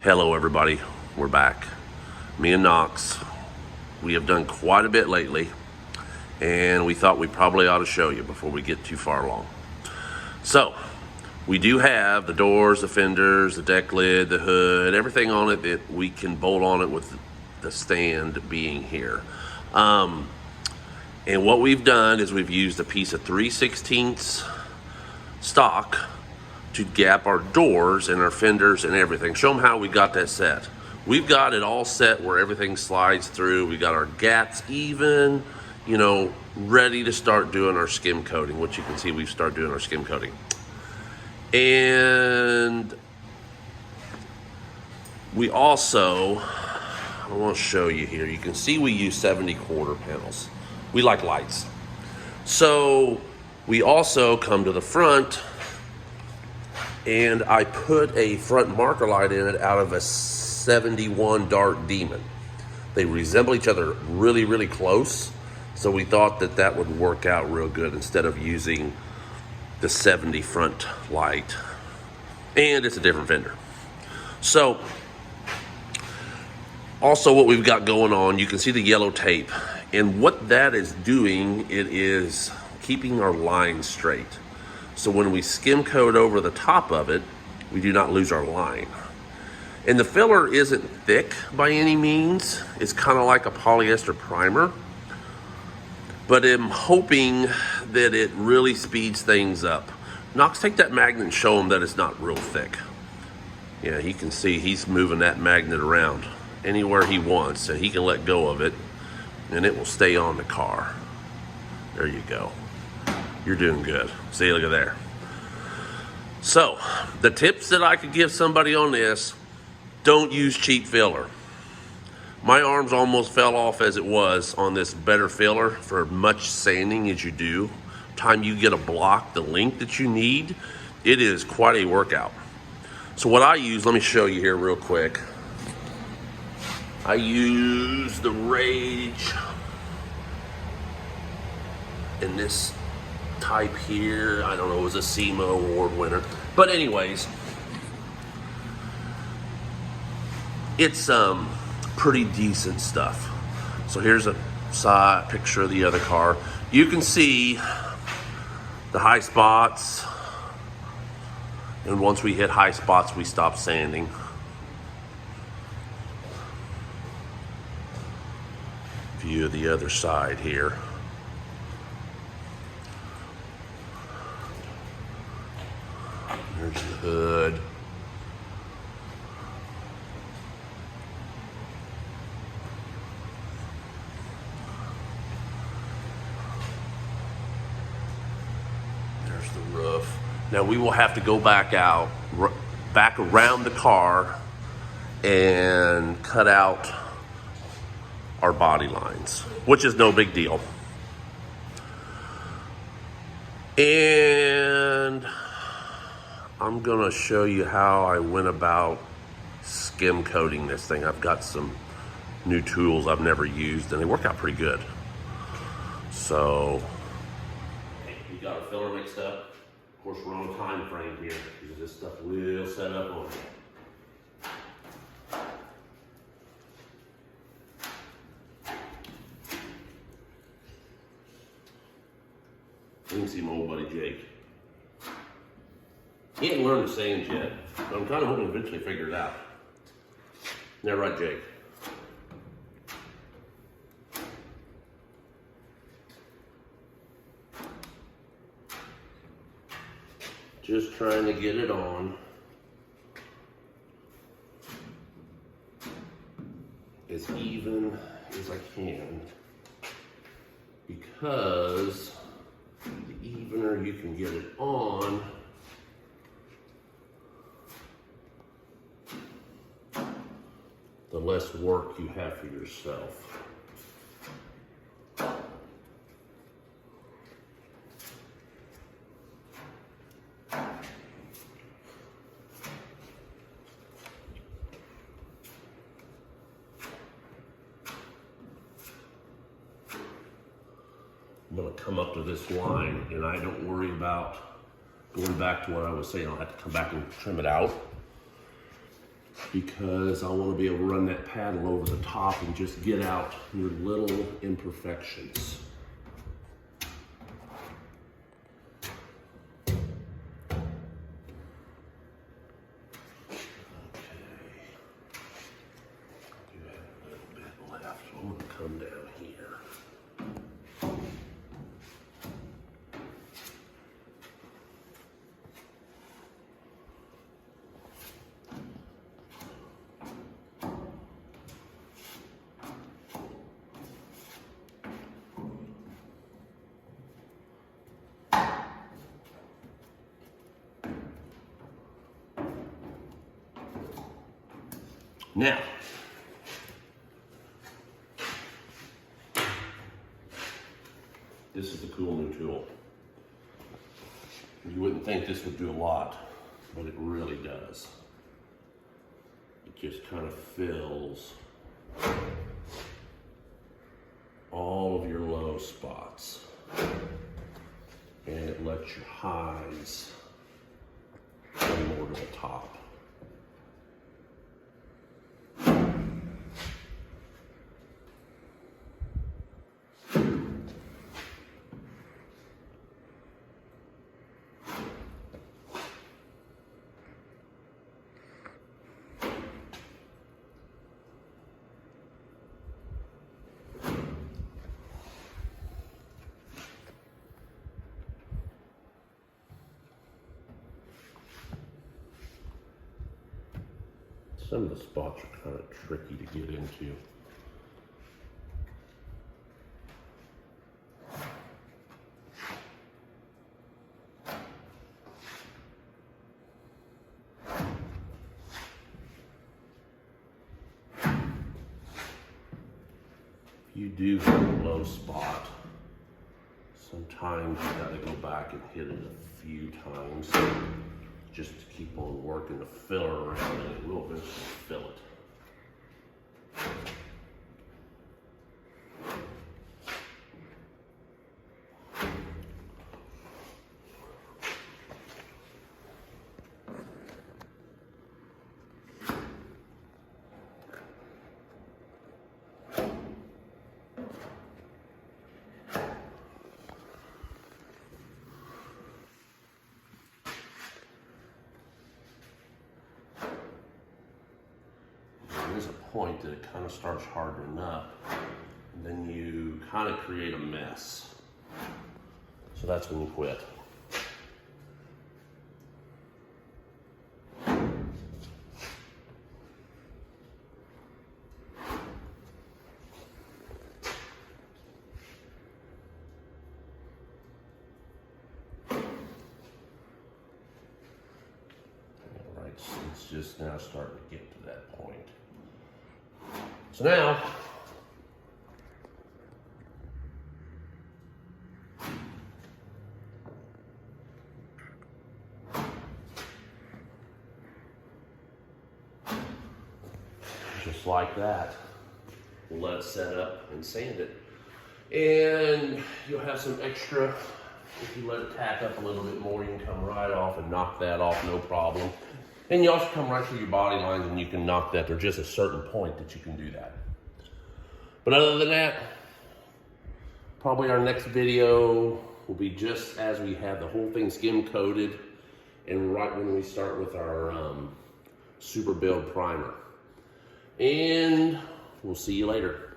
Hello everybody, we're back. Me and Knox, we have done quite a bit lately, and we thought we probably ought to show you before we get too far along. So, we do have the doors, the fenders, the deck lid, the hood, everything on it that we can bolt on it with the stand being here. And what we've done is we've used a piece of 3/16 stock to gap our doors and our fenders and everything. Show them how we got that set. We've got it all set where everything slides through. We got our gaps even, ready to start doing our skim coating, which you can see we've started doing our skim coating. And we also, I want to show you here, you can see we use 70 quarter panels. We like lights. So we also come to the front, and I put a front marker light in it out of a 71 Dart Demon. They resemble each other really, really close, so we thought that that would work out real good instead of using the 70 front light. And it's a different fender. So, also what we've got going on, you can see the yellow tape, and what that is doing, it is keeping our line straight. So when we skim coat over the top of it, we do not lose our line. And the filler isn't thick by any means. It's kind of like a polyester primer. But I'm hoping that it really speeds things up. Knox, take that magnet and show him that it's not real thick. Yeah, you can see he's moving that magnet around anywhere he wants, so he can let go of it and it will stay on the car. There you go. You're doing good. See, look at there. So, the tips that I could give somebody on this, don't use cheap filler. My arms almost fell off as it was on this better filler for much sanding as you do. Time you get a block the length that you need, it is quite a workout. So what I use, let me show you here real quick. I use the Rage in this type here. I don't know, it was a SEMA award winner. But anyways, it's pretty decent stuff. So here's a side picture of the other car. You can see the high spots. And once we hit high spots, we stop sanding. View of the other side here. There's the hood. There's the roof. Now we will have to go back out, back around the car and cut out our body lines, which is no big deal. And I'm gonna show you how I went about skim coating this thing. I've got some new tools I've never used and they work out pretty good. So, we got our filler mixed up. Of course, we're on a time frame here because this stuff will set up on it. You can see my old buddy Jake. He hadn't learned the sands yet, but I'm kind of hoping to eventually figure it out. Yeah, right, Jake. Just trying to get it on as even as I can, because the evener you can get it on, the less work you have for yourself. I'm gonna come up to this line and I don't worry about going back to what I was saying. I'll have to come back and trim it out. because I want to be able to run that paddle over the top and just get out your little imperfections. Come down here. Now, this is the cool new tool. You wouldn't think this would do a lot, but it really does. It just kind of fills all of your low spots, and it lets your highs go more to the top. Some of the spots are kind of tricky to get into. If you do hit a low spot, sometimes you got to go back and hit it a few times, just to keep on working the filler around, and it will eventually fill it. There's a point that it kind of starts hardening up, and then you kind of create a mess. So that's when you quit. All right, so it's just now starting to get to that point. So now, just like that, we'll let it set up and sand it. And you'll have some extra, if you let it tack up a little bit more, you can come right off and knock that off, no problem. And you also come right through your body lines and you can knock that. There's just a certain point that you can do that. But other than that, probably our next video will be just as we have the whole thing skim coated and right when we start with our super build primer. And we'll see you later.